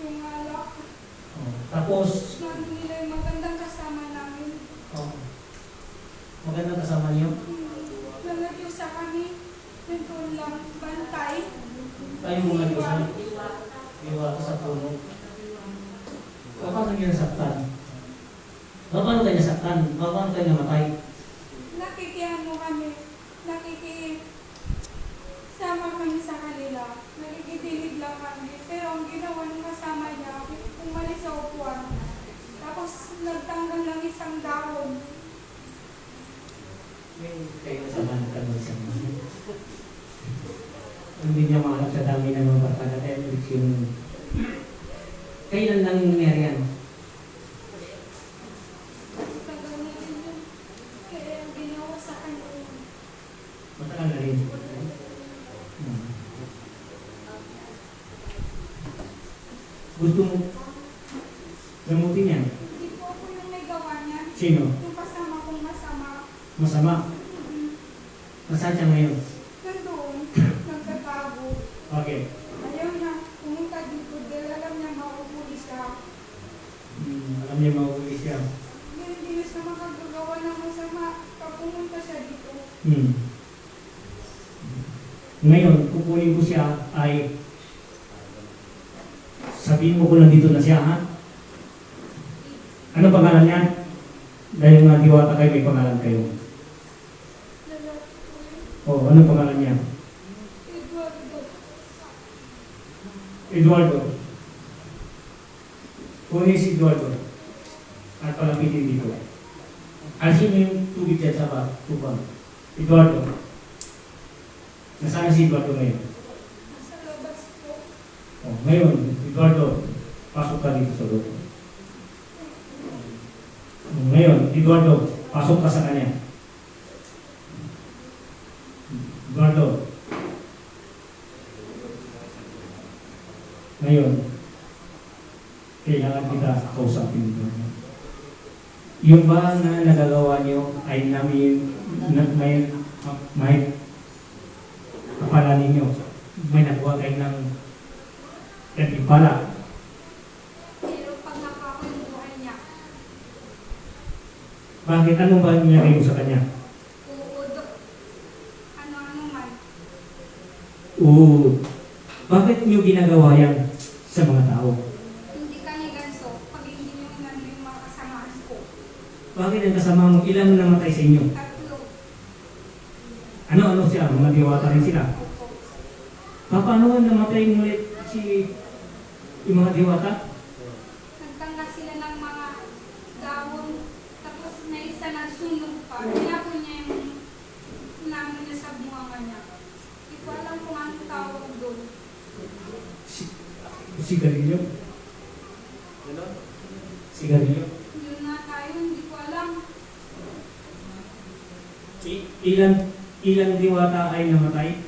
Yung alak. Oh. Tapos, Sabi nila yung magandang kasama namin. oh, magandang kasama niyo. Nalagyo sa kami. Nandun lang. Bantay. Tayo mga Diyos na iwata sa puno. Paano kayo nasaktan? Paano kayo nasaktan? Paano kayo namatay? Nakikiano kami. Sama kami sa kanila. Nakikidinig lang kami. Pero ang ginawa ng kasama niya, umalis sa upuan. Tapos nagtanggal ng isang dahon. Kayo nasama na kami sa mga. Hindi niya makalap sa dami ng mga barkada kaya eleksyon. Kailan lang nangyari yan? Tagal na rin yun. Kaya ang ginawa sa kanya yun. Matagal na rin. Gusto mo gamutin yan? Hindi po ako yung may gawa niya. Sino? Yung kasama kong masama. Masama. Nasaan siya ngayon? Nandun. Nagtatago. Okay. Ayaw niya pumunta dito dahil alam niya mauhuli siya. Alam niya mauwi siya. Hindi na siya makagagawa ng masama pag pumunta siya dito. Ngayon, kukunin ko siya ay sabihin mo ko nandito na siya, ha? Ano pangalan niya? Dahil nga diwata kayo, may pangalan kayo. Oh, ano pangalan niya? Eduardo. Eduardo. Kunin si Eduardo. At palapitin dito. Alisin mo yung tubig dyan sa tubang. Eduardo. Nasaan si Eduardo ngayon? Nasa labas po. Oh, ngayon, Eduardo, pasok ka dito sa loob. Ngayon, Eduardo, pasok ka sa kanya. Eduardo. Ngayon, kailangan kita kausapin mo. Yung ba na nagagawa niyo ay namin may kapala ninyo. May nagawa kayo ng nagpipala. Pero pag nakako yung buhay niya, Bakit? Anong ba nilagay mo sa kanya? uudok. Ano-ano man. Oo. Bakit niyo ginagawa yan sa mga tao? Hindi kanya ganso pag hindi niyo nandun yung mga kasamaan ko. Bakit ang kasama mo? Ilan namatay sa inyo? Tatlo. Ano sila? Mga diwata rin sila. Opo. Paano namatay ulit yung mga diwata? Nagtanggal sila ng mga dahon. Tapos na isa na sunog pa. Tinapon niya yung namin niya sa bunganga niya. Hindi ko alam kung anong tawag doon. Sigarilyo? Sigarilyo? Yun na tayo, hindi ko alam. Ilang diwata ay namatay?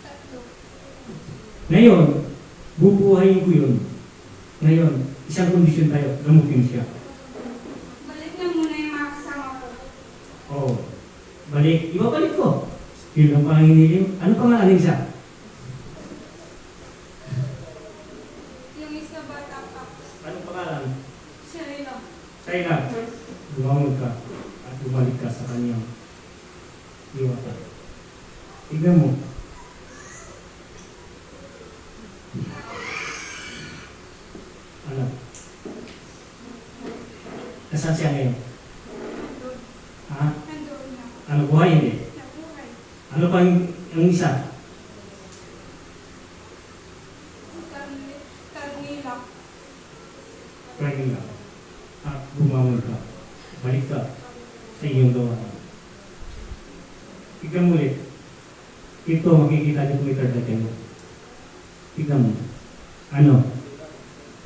Tatlo. Ngayon, bubuhayin ko yun. Ngayon, isang kondisyon tayo, gamutin siya. Balik na muna yung mga kasama ko. Oo. Balik. Ibabalik ko. Yun ang panginginilim. Ano pangalan siya? Yung isa bata pa. Anong pangalan? Siya rin lang. Shaila. Bumangon ka at bumalik ka sa kanyang diwata. Tignan mo. Ano? Nasaan siya ngayon? Nandun. Ha? Nandun na. Ano buhay hindi? Nabuhay. Ano pa yung isa? Karnila. Pwede nga. At bumangon ka. Balik ka sa iyong gawa. Tignan mo ulit. Ito, makikita niyo kung may third eye mo. Tignan mo. Ano?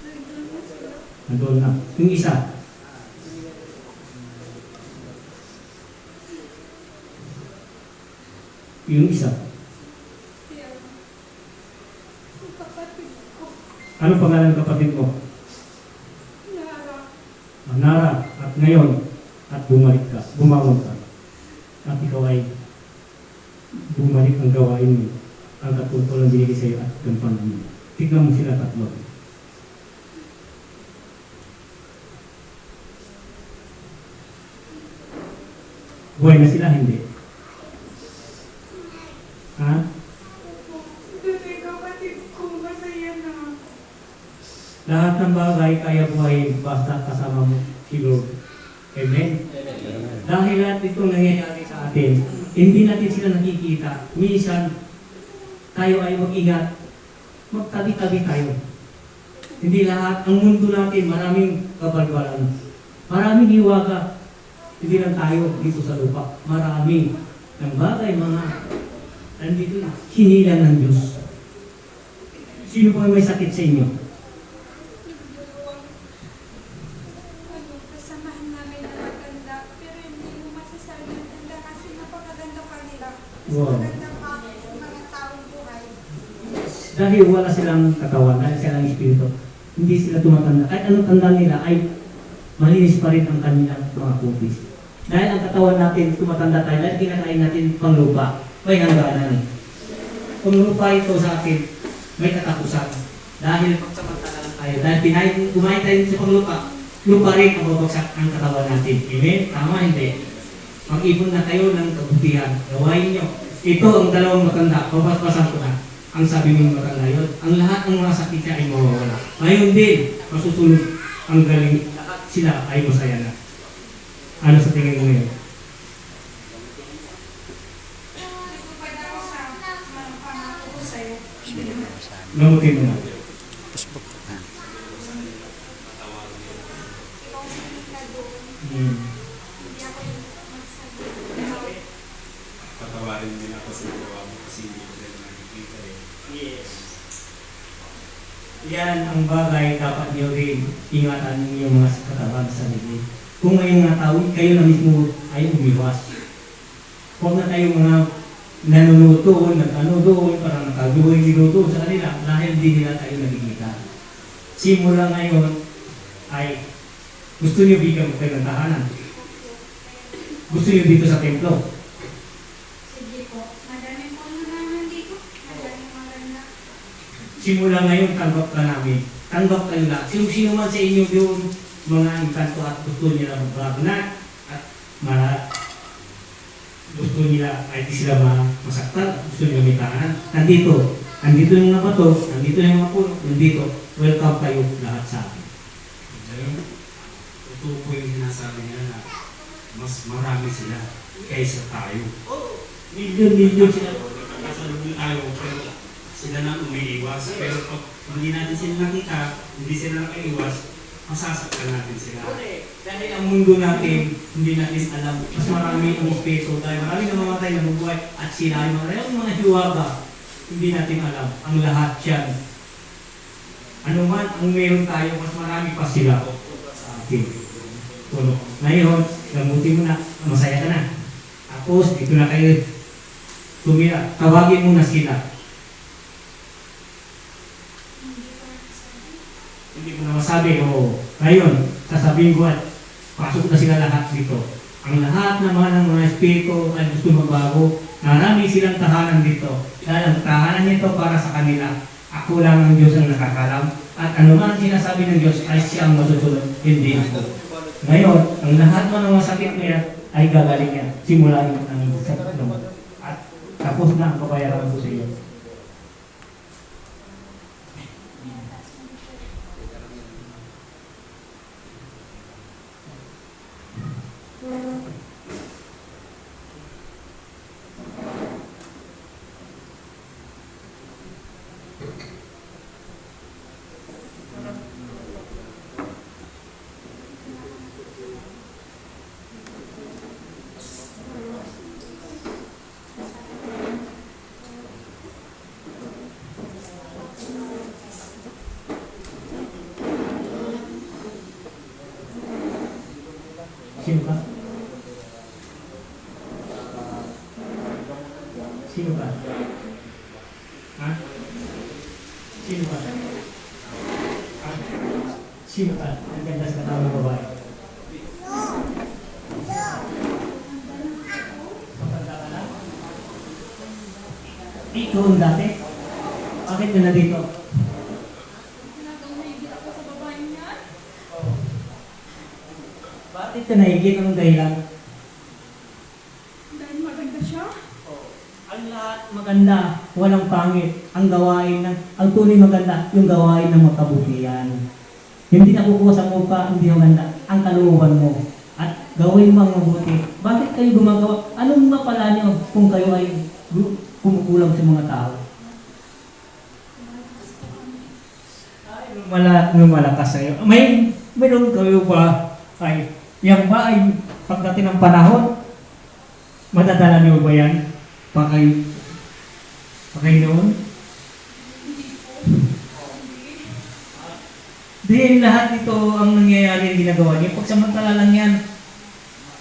Nandun na sila. Nandun na. Yung isa. Yung isa. Siya. Ang kapatid ko. Ano pangalan ng kapatid mo? Nara. Nara. At ngayon, at bumalik ka. Bumangon ka. At ikaw ay bumalik ang gawain mo. Ang katulad ng binigay sa iyo at gampanan mo. Tignan mo sila tatlo. Buhay na sila, hindi. Ha? Kasi kapatid ko, masaya na. Lahat ng bagay kaya buhayin basta kasama mo si Lord. Amen? Dahil lahat itong nangyayari sa atin, hindi natin sila nakikita. Minsan, tayo ay mag-ingat. Magtabi-tabi tayo. Hindi lahat. Ang mundo natin, maraming kabalbalan. Maraming hiwaga. Hindi lang tayo dito sa lupa. Maraming ng bagay, mga nandito na. Hinilang ng Diyos. Sino pa may sakit sa inyo? Kasamahan namin na maganda, pero hindi mo masasabi ang ganda kasi napakaganda pa nila. Wow. Maganda pa ang mga taong buhay. Dahil wala silang katawan, dahil silang espiritu. Hindi sila tumatanda. Kahit anong tanda nila ay malinis pa rin ang kanilang mga kupis. Dahil ang katawan natin, tumatanda tayo, dahil kinakain natin panglupa, may hangganan. Panglupa ito sa atin, may katapusan. Dahil pagsamantala tayo, dahil kumain tayo sa panglupa, lupa rin ang babagsak ang katawan natin. Amen? Tama, hindi. Mag-ipon na tayo ng kabutihan. Gawain nyo. Ito ang dalawang matanda. Papaspasan ko na. Ang sabi ng matanda yun. Ang lahat ng mga sakit niya ay mawawala. Ngayon din, masusunod ang galing. Lahat sila ay masaya na. Ano sa tingin mo yun? Nagpapad ako sa mga pangako ko sa'yo. Gamutin mo na. Ikaw sumunod ka doon. Hindi ako yung magsabi. Patawarin din ako sa gawa mo kasi hindi ko rin nakikita eh. Yes. Yan ang bagay dapat niyo rin ingatan yung mga katawan sa sarili. Kung ngayong mga tao, kayo na mismo ay umiwas. Huwag na tayong mga nanunuto, nag-ano doon, parang nakaguloy niluto sa kanila dahil hindi nila tayo nagigita. Simula ngayon ay gusto niyo bigyan mo kayo ng tahanan. Gusto niyo dito sa templo. Sige po. Madami po na naman dito. Madami maganda. Simula ngayon, tanggap ka namin. Tanggap kayo lahat. Sino man sa inyo doon, mga engkanto at gusto nila magbago na at gusto nila ay di sila masaktan, gusto nila may tahanan. Nandito yung mga bato, nandito yung mga puno, nandito. Welcome kayo lahat sa akin. Ngayon, totoo po yung sinasabi niya na mas marami sila kaysa tayo. Milyon sila. Kasalubong tayo pero sila na umiiwas. Pero pag hindi natin sila nakita, hindi sila nakaiwas, masasaktan natin sila. Dahil ang mundo natin, hindi natin alam. Mas marami ang espeso tayo. Marami na mamatay na bubuhay at sila ay mga hiwaga. Hindi natin alam. Ang lahat yan. Ano man ang meron tayo, mas marami pa sila sa atin. Puno. Ngayon, gamutin mo na. Masaya ka na. Tapos, dito na kayo tumira. Tawagin mo na sila. Hindi mo na masabi, o ngayon, sasabihin ko at pasok na sila lahat dito. Ang lahat naman ng mga espiritu ay gusto magbago, marami silang tahanan dito. Dahil ang tahanan nito para sa kanila. Ako lang ang Diyos ang nakakalam. At ano man ang sinasabi ng Diyos ay siya ang masusunod, hindi ako. Ngayon, ang lahat ng mga sakit niya ay gagaling yan. Simula yung ang sakit mo. At tapos na ang kabayaran ko sa iyo. Sino ka? Sino ka? Ha? Sino ka? Ha? Sino ka? Ang ganda sa katawan ng babae. Matanda ka na? Ikaw ang dati? Bakit ka na dito? Nagumigil ako sa babae niya. Bakit ka naigit? Anong dahilan? maganda, walang pangit. Ang tunay maganda, yung gawain ng makabutihan. Hindi nakukuha sa mukha, hindi maganda. Ang kalooban mo. At gawin mo ang mabuti. Bakit kayo gumagawa? Anong mapala niyo kung kayo ay kumukulang sa mga tao? Lumalakas sa'yo. Mayroon kayo ba yan ba ay pagdating ng panahon, madadala niyo ba yan? Pakay noon? Di lahat ito ang nangyayari ang ginagawa niyo. Pagsamantala lang yan,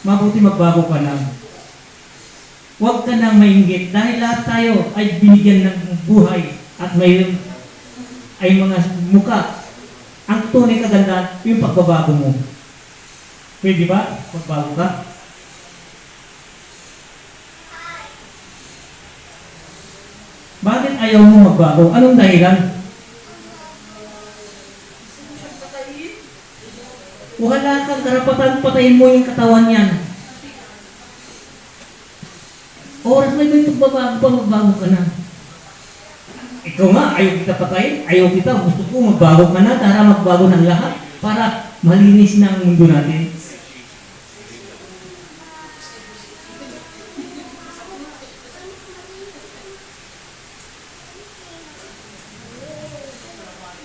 mabuti magbago ka lang. Huwag ka nang mainggit dahil lahat tayo ay binigyan ng buhay at mayroon ay mga muka. Ang tunay kagandahan, yung pagbabago mo. Pwede ba? Magbago ka? Bakit ayaw mo magbago? Anong dahilan? Wala kang karapatan, patayin mo yung katawan niyan. Oras na ito magbago ka na. Ikaw nga, ayaw kita patayin, ayaw kita, gusto ko magbago ka na, para magbago ng lahat, para malinis na ang mundo natin.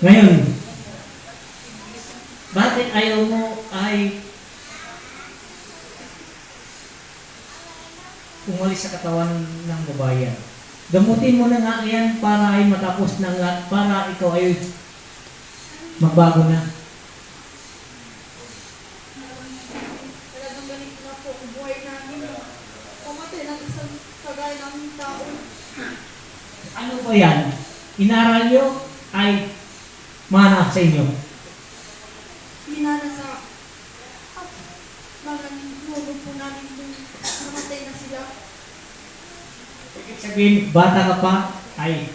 Ngayon, bakit ayaw mo ay umalis sa katawan ng babayan? Gamutin mo na nga yan para ay matapos na nga, para ikaw ay magbago na. Talagang ganito na po ang buhay namin. Pumatay ng isang kagaya ng tao. Ano ba yan? Inaral nyo ay mana sa inyo. Hinana sa mga nuno po namin kung namatay na sila. Ibig sabihin, bata ka pa, ay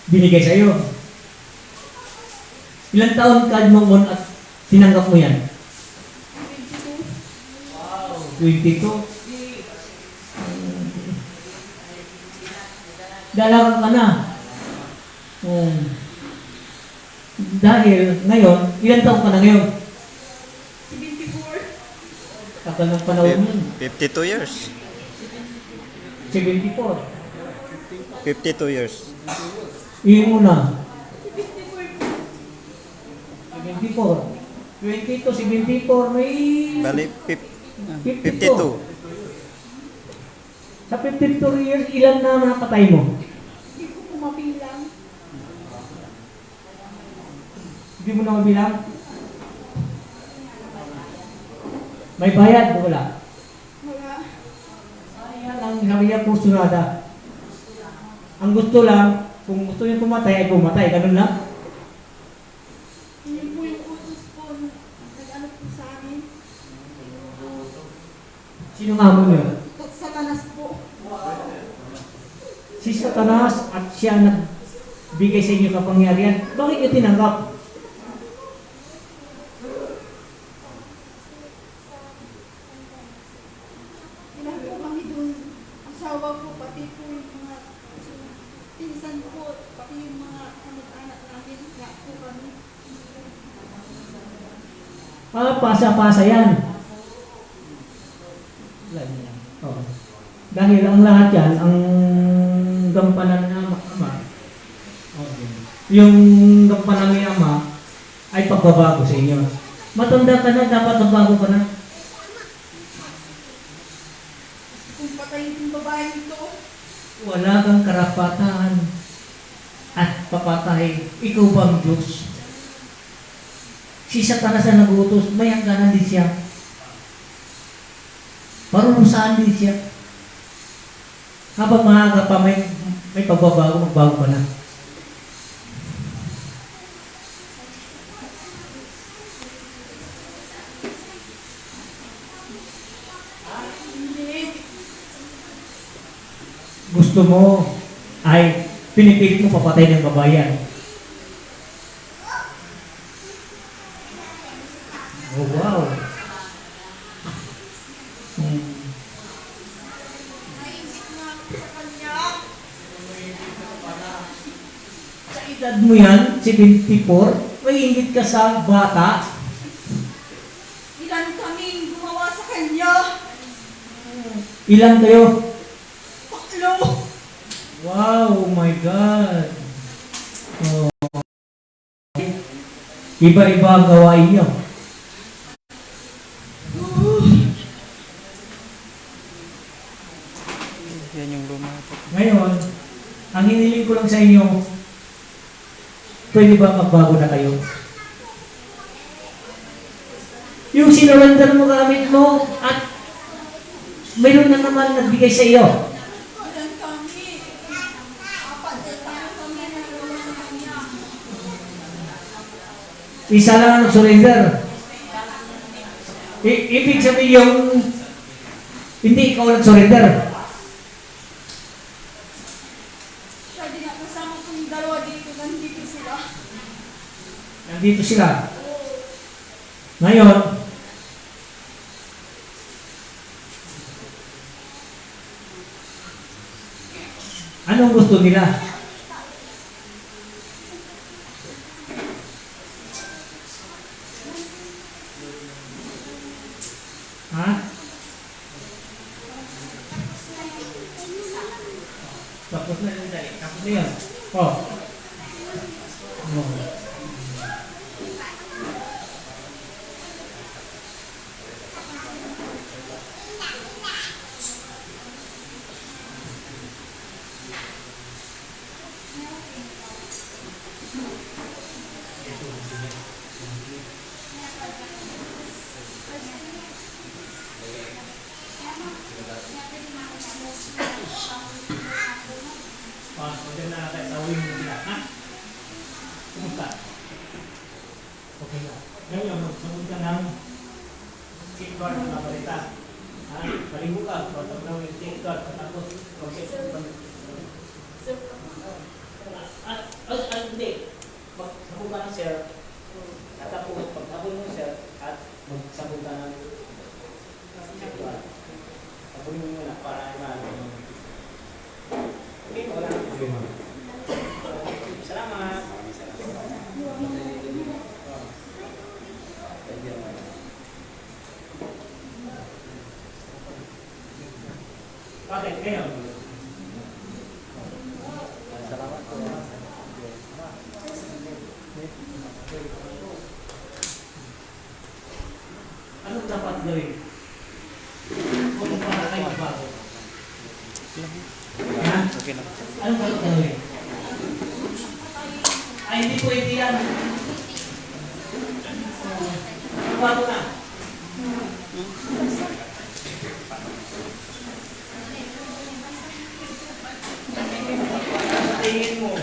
binigay sa iyo. Ilang taon ka mo at tinanggap mo yan? 22. Wow, 22. Dalagang ka na. Dahil ngayon, ilang taon ka na ngayon? 74. Tagal ng panahon yun. 52 years. 74. 52 years. Yung una, 74. 74. 22, 74, may Bali, 52. 52. Sa 52 years, ilan na nakatay mo? Hindi ko po mabilang. Hindi mo na mabilang? May bayad o wala? Wala. Ayan ang sabihan po sunada. Ang gusto lang, kung gusto niyo pumatay, ay pumatay. Ganun lang. Yun po yung utos po. Nag-ano po sa amin. Sino nga mo niyo? Satanas po. Si Satanas at siya nagbigay sa inyo kapangyarihan. Bakit niyo tinanggap? Ilan po kami dun. Asawa ko, pati po yung mga pinsan ko, pati yung mga kamag-anak namin. Nga po kami. Pasa-pasa yan. Oh. Dahil ang lahat yan, ang gampanan ng ama, yung gampanan ng ama, ay pagbabago sa inyo. Matanda ka na, dapat magbago ka na. Kung patayin yung babae nito, Wala kang karapatan at papatay. Ikaw ba ang Diyos? Si Satanas na nagutos, may hangganan din siya. Parurusahan din siya. Habang maaga pa may pagbabago, magbago ka na. hindi. Gusto mo ay pinipilit mo papatay ng babayan. Oh, wow. edad mo yan, 74, may ingit ka sa bata. Ilan kaming gumawa sa kanya? Ilan kayo? Paklo! Wow, oh my God. Oh. Iba-iba ang gawain nyo. Yan yung luma. Ngayon, ang hiniling ko lang sa inyo, pwede ba magbago na kayo? Yung sinurrender mo gamit mo at mayroon na naman nagbigay sa iyo. Ilan kami? Apat na tayo kami na nagawa sa kanya. Isa lang ang surrender. Ibig sabihin yung hindi ikaw nag-surrender. Siya din ang kasama ko yung dalawa dito. Nandito sila. Nandito sila. Ngayon, anong gusto nila? Ha? Tapos na yun, dali. Tapos na yun. Oh. Oh. Huwag na natin tawin mo sila, ha? Kumusta? Okay na. Ngayon, magsagot ka ng safeguard na balita. Ha? Paligo ka, patap na yung safeguard, tapos hindi. Magsabog ka ng sir, at tapos pagtabon mo sir, at magsabog ka ng safeguard. Tabunin mo muna para ay maano. Okay, wala na problema. Salamat. Bakit? Ngayon? Salamat po. Anong dapat gawin? Kung para kayo magbago? Ha? Okay na. Anong dapat gawin? Ay, hindi pwede yan. Magbago na. Tingin mo,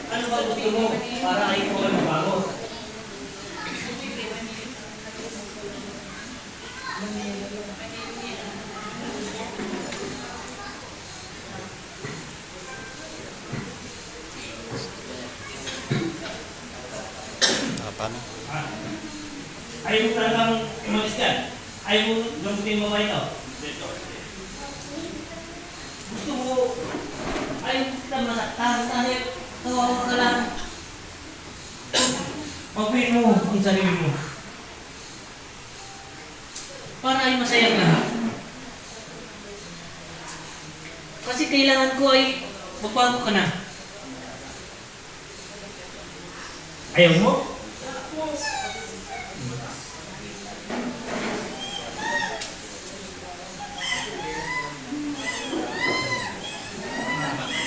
ano ba gusto mo para ay ikaw ay magbago? Paano? Ayaw mo talagang umalis dyan? Ayaw mo gamutin mo ba ito? Gusto mo, ayaw mo kita masaktan dahil tawawa ka lang. Pagpilin mo ang sarili mo. Para ay masayang lahat. Kasi kailangan ko ay magbago ka na. Ayaw mo?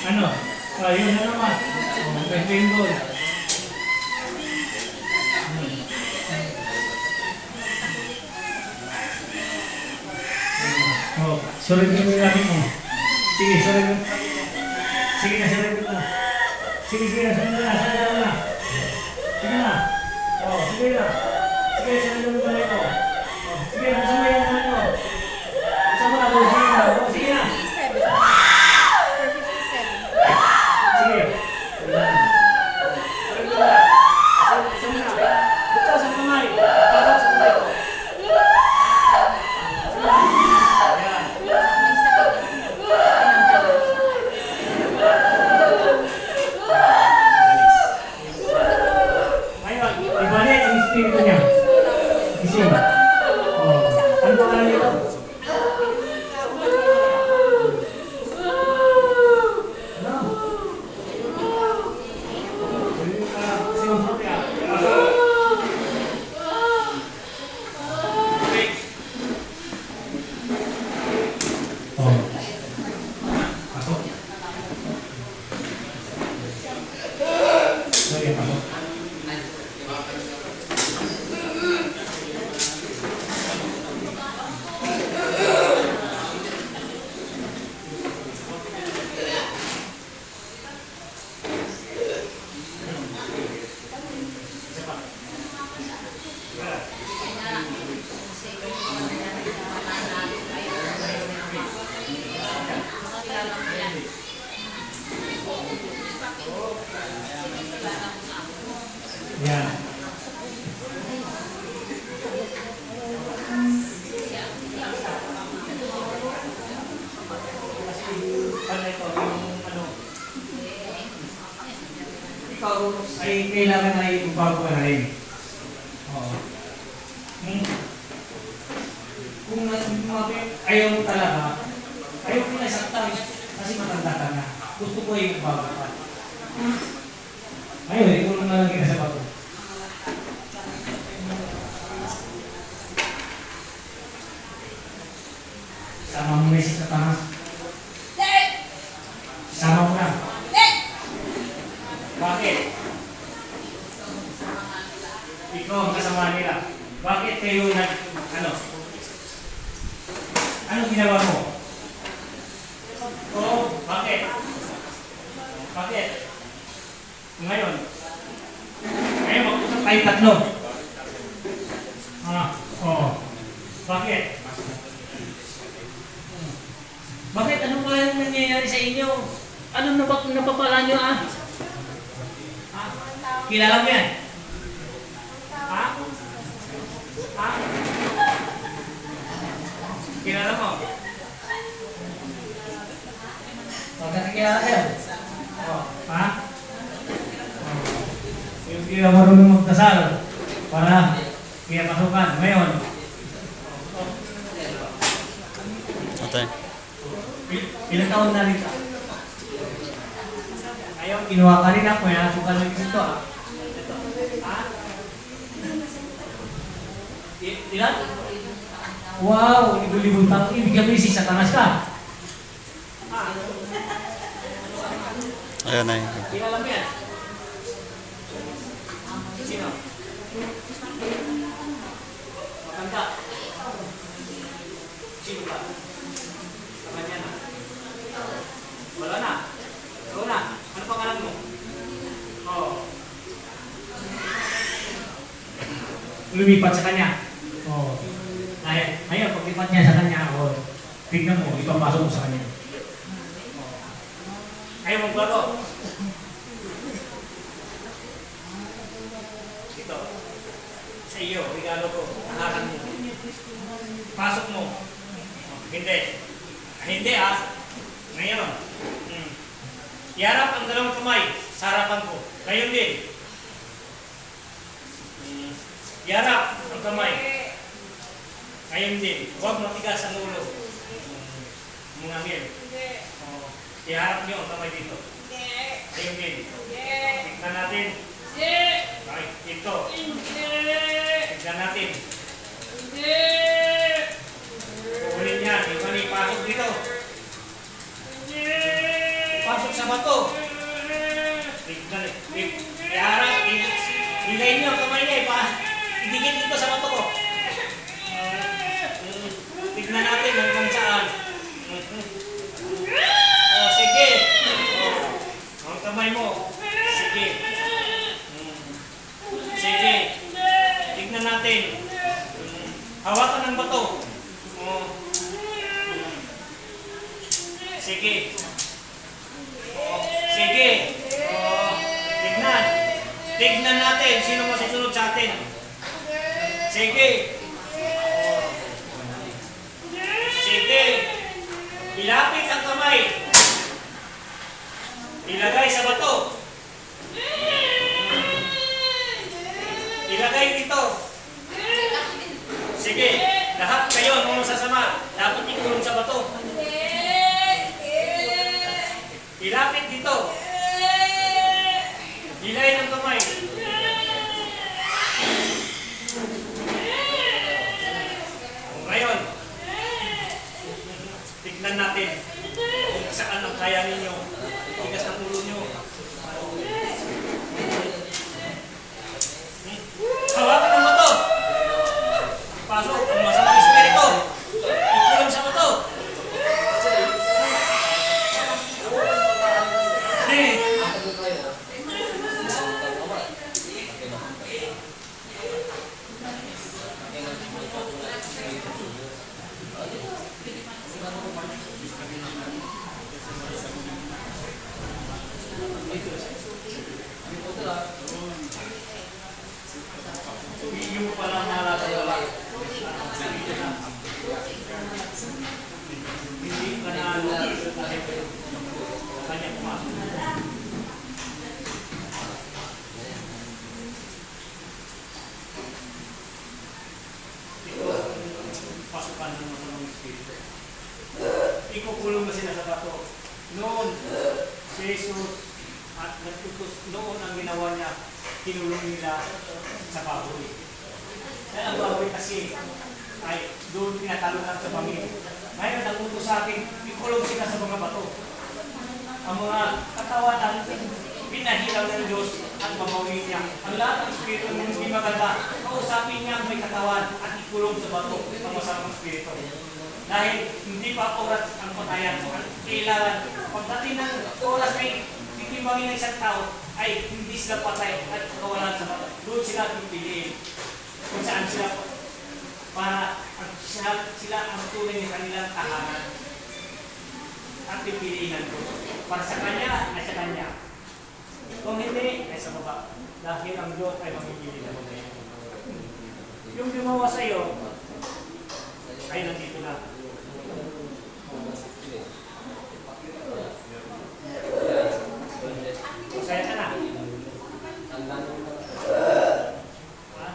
Ano? Ayun na naman. May pinggol. Oh, surrender mo yung akin mo. Sige, surrender. Sige na, surrender na. Sige na, surrender na. Surrender na. Sige na. Oh, sige na. Sige, surrender mo na ito. Oh, sige, buksan mo yung ano. Buksan mo na, sige na. Oh, sige na. Sige. Buksan mo na. Buksan sa kamay. Buksan sa kamay ko. Yan. Ano ito? Yung ano? Ikaw ay kailangan na ibago ka na rin. Oo. Kung ayaw mo talaga, ayaw mo na isang kasi matanda ka na. Gusto ko yung bago ka. Ayun, ikaw na lang sa bago. Sama mo na sa taas. Sama mo na. Bakit? Ikaw ang kasama nila. Bakit kayo ano ginawa mo? Oo, bakit? Bakit? Ngayon mag-usap tayo tatlo. Oo. Bakit? Bakit? Ano ba yung nangyayari sa inyo? Ano napapala nyo Kilala mo yan? Kilala mo? Magkakilala kayo? Yung hindi na marunong magdasal para pinapasukan. Ngayon, Atay. ilang taon na rin ka? Ayaw, kinuha ka rin ako. Pinapasukan mo dito. Ilan? Wow, libo-libong taon. Ibig sabihin si Satanas ka. Ayan na yun. Kilala mo yan? Sino? Maganda. Sino ba? Sa kanya na. Wala na. Ikaw na. Ano pangalan mo? Oo. Lumipat sa kanya. Oo. Ngayon, paglipat niya sa kanya, tignan mo, ipapasok mo sa kanya. Ayaw magbago. Ito. Sa iyo, regalo ko. Tahakan mo. Pasok mo. Hindi. Hindi Ngayon. Iharap ang dalawang kamay sa harapan ko. Ngayon din. Iharap ang kamay. Ngayon din. Huwag matigas ang ulo. Mga mil. Iharap niyo ang kamay dito. Ngayon din. Tignan natin. Okay, dito. Tignan natin. Kukunin yan. Pasok dito. Pasok sa bato. Tignan. Iharap. Ilay niyo ang kamay niya. Idikit dito sa bato ko. Tignan natin hanggang saan. Sige. Ang kamay mo. Sige. Sige. Tignan natin. Hawakan ng bato. Sige. Sige. Tignan. Tignan natin. Sino masusunod sa atin? Sige. Sige. Ilapit ang kamay. Ilagay sa bato. Ilagay dito. Sige. Lahat kayo nung sasama. Dapat ikulong sa bato. Ilapit dito. Ilay ng kamay. Ngayon, tignan natin kung saan ang kaya ninyo. Tigas ng ulo nyo. kumukulong na sila sa bato. Noon, si Jesus at nagtutos noon ang ginawa niya, kinulong nila sa baboy. Dahil ang baboy kasi ay doon tinatalunan sa pamilya. Ngayon, nag-utos sa akin, ikulong sila sa mga bato. Ang mga katawan ang pinahilaw ng Diyos at mamawi niya. Ang lahat ng espiritu ng hindi maganda, kausapin niya ang may katawan at ikulong sa bato ang masamang espiritu. Dahil hindi pa oras ang patayan. Kailangan, pagdating ng oras ay titimbangin ng isang tao, ay hindi sila patay at kawalan sa bato. Doon sila pipiliin. Kung saan sila para sila ang tunay ng kanilang tahanan. At pipiliin ng Diyos. Para sa Kanya, ay sa Kanya. Kung hindi, ay sa baba. Dahil ang Diyos ay mamipili na mga yan. Yung gumawa sa iyo, ay nandito na. Masaya ka na. Ha?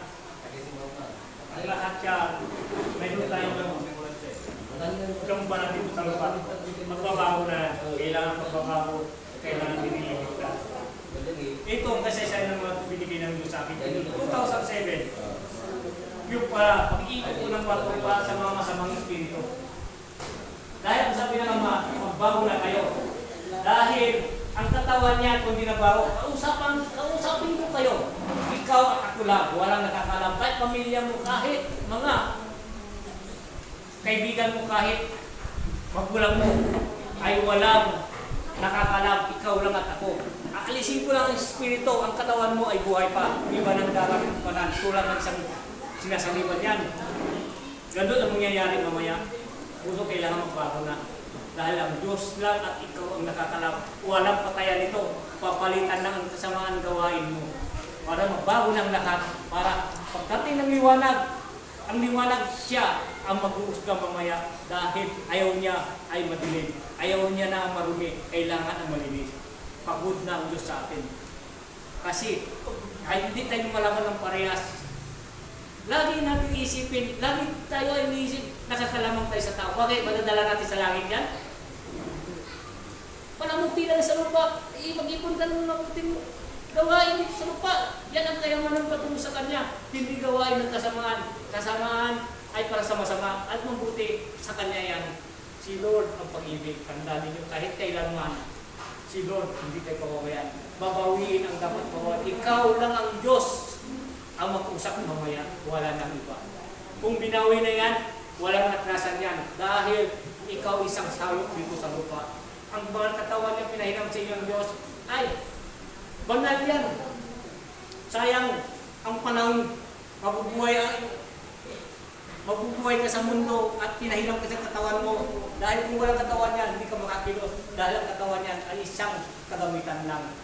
Ang lahat yan, mayroon tayong yung parang dito sa lupa. Magbabago na, kailangan magbabago, kailangan diniligid ka. Ito ang kasaysayan ng mga binigay ng Diyos sa akin. 2007, yung pag-iikot ko ng bato para sa mga masamang espiritu. Dahil ang sabi ng Ama, magbago na kayo. Dahil ang katawan niya kung di nabago, kausapin ko kayo. Ikaw at ako lang, walang nakakalam. Kahit pamilya mo, kahit mga kaibigan mo, kahit magulang mo, ay walang nakakalam. Ikaw lang at ako. Aalisin ko lang ang espiritu, ang katawan mo ay buhay pa. Iba ng dalang panan, tulad ng isang sinasaliban yan. Ganun ang mangyayari mamaya. Puso kailangan magbago na. Dahil ang Diyos lang at ikaw ang nakakalam. Walang patayan ito. Papalitan lang ang kasamaan gawain mo. Para magbago ng lahat. Para pagdating ng liwanag, ang liwanag siya ang mag-uusga mamaya. Dahil ayaw niya ay madilim. Ayaw niya na ang marumi. Kailangan ang malinis. Pagod na ang Diyos sa atin. Kasi kahit hindi tayo malaman ng parehas, lagi natin isipin, lagi tayo ay iniisip, nakakalamang tayo sa tao. Bakit? Madadala natin sa langit yan? Panamuti lang sa lupa, mag-ipon ka ng mabuting gawain dito sa lupa. Yan ang kayamanan patungo sa Kanya. Hindi gawain ng kasamaan. Kasamaan ay para sa masama at mabuti sa Kanya yan. Si Lord ang pag-ibig. Tandaan ninyo kahit kailanman. Si Lord, hindi tayo pababayaan. Babawiin ang dapat bawain. Ikaw lang ang Diyos ang mag-usap mamaya, wala nang iba. Kung binawi na yan, walang natrasan yan. Dahil ikaw isang salot dito sa lupa. Ang mga katawan niya pinahinam sa iyong Diyos ay banal yan. Sayang ang panahon, mabubuhay ka sa mundo at pinahinam ka sa katawan mo. Dahil kung walang katawan yan, hindi ka makakilos. Dahil ang katawan yan ay isang kagamitan lang.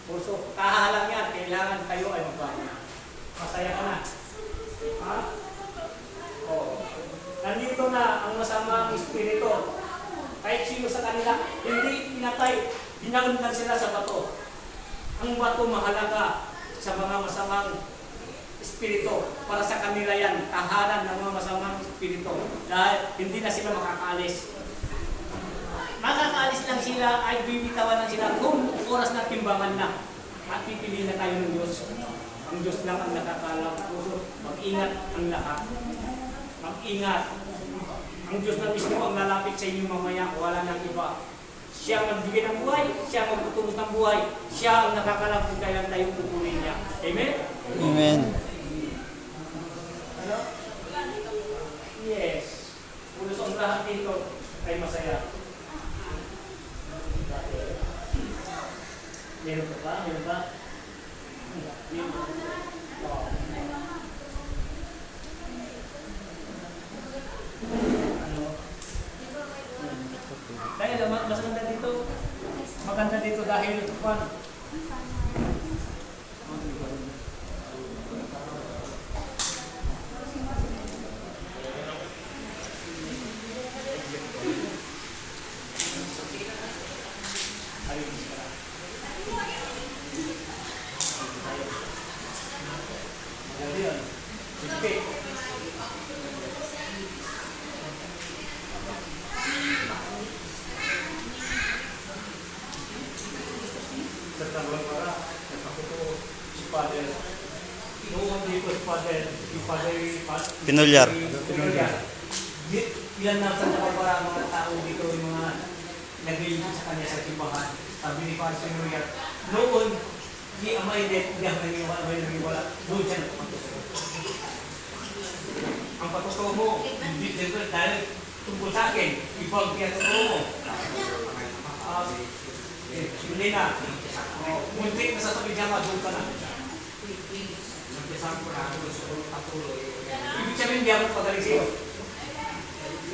So, kahalang yan, kailangan kayo ay magbago. Masaya ka na. Ha? Oh. Nandito na ang masamang espiritu. Kahit sino sa kanila, hindi pinatay, binangon sila sa bato. Ang bato mahalaga sa mga masamang espiritu. Para sa kanila yan, tahanan ng mga masamang espiritu. Dahil hindi na sila makakaalis. Makakaalis lang sila ay bibitawan lang sila kung oras na timbangan na. At pipili na tayo ng Diyos. Ang Diyos lang ang nakakalam. Mag-ingat ang lahat. Mag-ingat. Ang Diyos na mismo ang lalapit sa inyo mamaya. Wala nang iba. Siya ang nagbigay ng buhay. Siya ang magtutulong ng buhay. Siya ang nakakalam kung kailan tayo pupunin niya. Amen? Amen. Ano? Yes. Pulos ang lahat dito ay masaya. Meron ka ba? Meron ba? Dahil mas maganda dito dahil Juan. Father, noon dito si Father Pinulyar. Pinulyar. Ilan na sa para mga tao dito, yung mga naglilingkod sa kanya sa simbahan. Sabi ni Father Pinulyar, noon, di amay din, di amay naniwala, doon siya nagpapatuloy. Ang patutuo mo, hindi siyempre dahil tungkol sa akin, ibang pinatutuo mo. Hindi na. Muntik na sa tabi niya, doon ka na. Ibig sabihin, hindi ako pagaling sa'yo.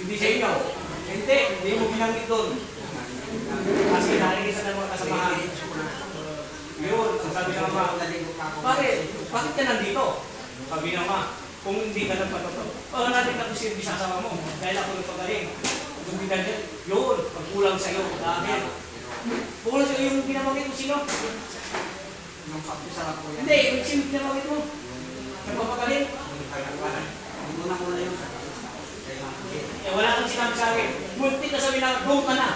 Hindi sa inyo. Hindi mo binanggit doon. Kasi narinig sa mga kasamahan. Yun, sabi ng ama, pare, bakit ka nandito? Sabi ng ama, kung hindi ka nagpatuto, natin na kung sino bisasama mo, dahil ako nagpagaling. Kung hindi na yun, pagkulang sa'yo, dahil. Kulang sa'yo yung binamagit mo sino? Hindi, yung sino binamagit mo? Nagpapagaling? Wala kang sinabi sa akin. Muntik na sabi na, go ka na.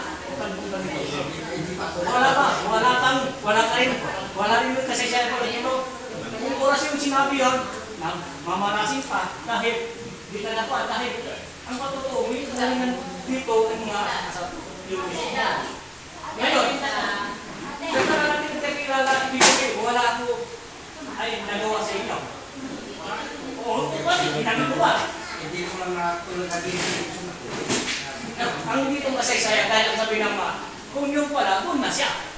Wala ka rin. Wala rin yung kasasyahan ko rin ito. Kung oras yung sinabi yun, mamarasin pa, dahil di ka na pa, dahil ang patutuo, may kasalingan dito ang mga yung mismo. Ngayon, kaya natin kakilala, wala ako ay nagawa sa inyo. Oo, bakit? Hinagin ko ba? Hindi ko lang natulog na Ang dito kasaysaya dahil ang sabi ng kung yung pala, doon na siya.